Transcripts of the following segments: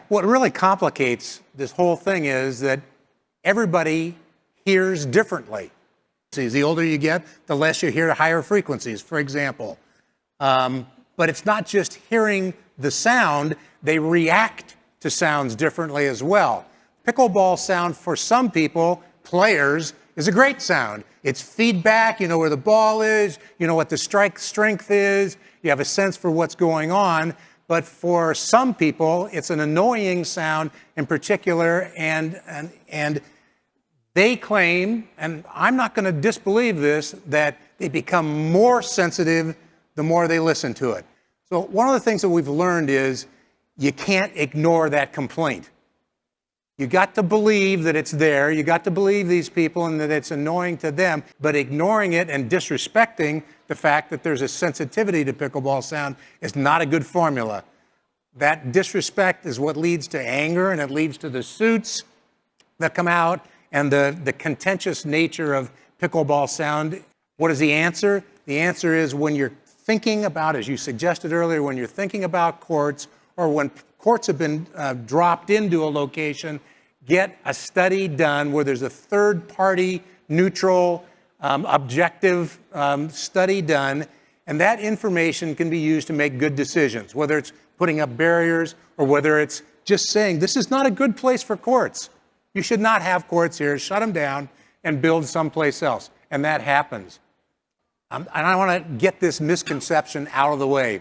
What really complicates this whole thing is that everybody hears differently. The older you get, the less you hear higher frequencies, for example. But it's not just hearing the sound, they react to sounds differently as well. Pickleball sound for some people, players, is a great sound. It's feedback, you know where the ball is, you know what the strike strength is, you have a sense for what's going on. But for some people, it's an annoying sound in particular, and they claim, and I'm not going to disbelieve this, that they become more sensitive the more they listen to it. So one of the things that we've learned is you can't ignore that complaint. You got to believe that it's there, you got to believe these people and that it's annoying to them, but ignoring it and disrespecting the fact that there's a sensitivity to pickleball sound is not a good formula. That disrespect is what leads to anger, and it leads to the suits that come out and the contentious nature of pickleball sound. What is the answer? The answer is when you're thinking about, as you suggested earlier, when you're thinking about courts or when courts have been dropped into a location, get a study done where there's a third-party, neutral, objective study done, and that information can be used to make good decisions, whether it's putting up barriers or whether it's just saying, this is not a good place for courts. You should not have courts here, shut them down and build someplace else. And that happens. And I want to get this misconception out of the way.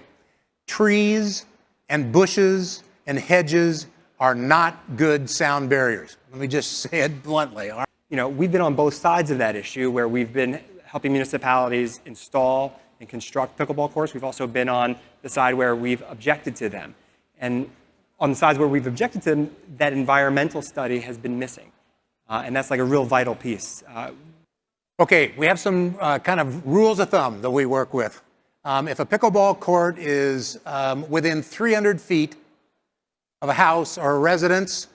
Trees and bushes and hedges are not good sound barriers. Let me just say it bluntly. You know, we've been on both sides of that issue where we've been helping municipalities install and construct pickleball courts. We've also been on the side where we've objected to them. And on the sides where we've objected to them, that environmental study has been missing. And that's like a real vital piece. Okay, we have some kind of rules of thumb that we work with. If a pickleball court is within 300 feet of a house or a residence,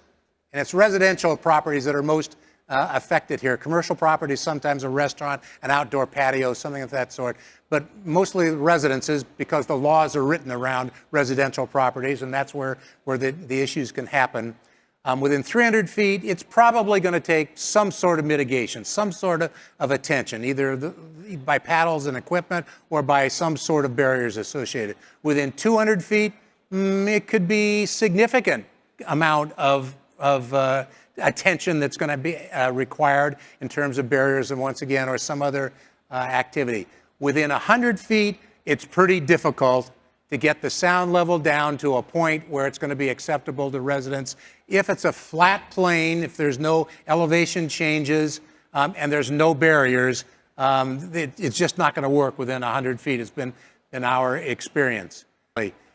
and it's residential properties that are most affected here. Commercial properties, sometimes a restaurant, an outdoor patio, something of that sort. But mostly residences, because the laws are written around residential properties, and that's where the issues can happen. Within 300 feet, it's probably going to take some sort of mitigation, some sort of attention, either by paddles and equipment or by some sort of barriers associated. Within 200 feet, it could be significant amount of attention that's going to be required in terms of barriers and once again, or some other activity. Within 100 feet, it's pretty difficult to get the sound level down to a point where it's going to be acceptable to residents. If it's a flat plane, if there's no elevation changes and there's no barriers, it's just not going to work within 100 feet. It's been our experience.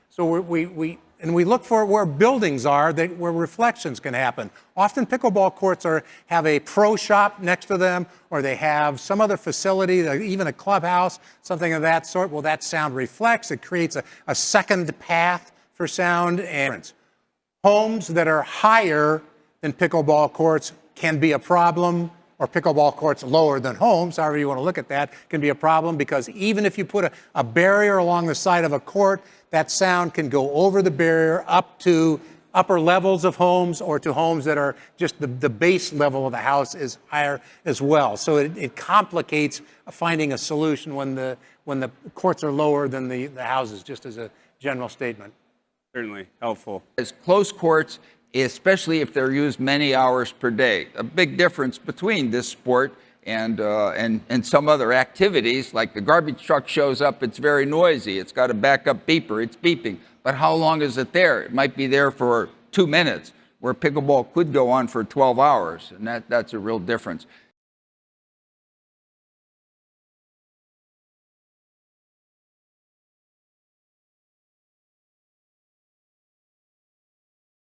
So we look for where buildings are where reflections can happen. Often pickleball courts have a pro shop next to them, or they have some other facility, even a clubhouse, something of that sort. Well, that sound reflects. It creates a second path for sound. And homes that are higher than pickleball courts can be a problem, or pickleball courts lower than homes, however you want to look at that, can be a problem, because even if you put a barrier along the side of a court, that sound can go over the barrier up to upper levels of homes, or to homes that are just the base level of the house is higher as well. So it complicates finding a solution when the courts are lower than the houses, just as a general statement. Certainly helpful. As close courts, especially if they're used many hours per day. A big difference between this sport and some other activities, like the garbage truck shows up, it's very noisy, it's got a backup beeper, it's beeping. But how long is it there? It might be there for 2 minutes, where pickleball could go on for 12 hours, and that's a real difference.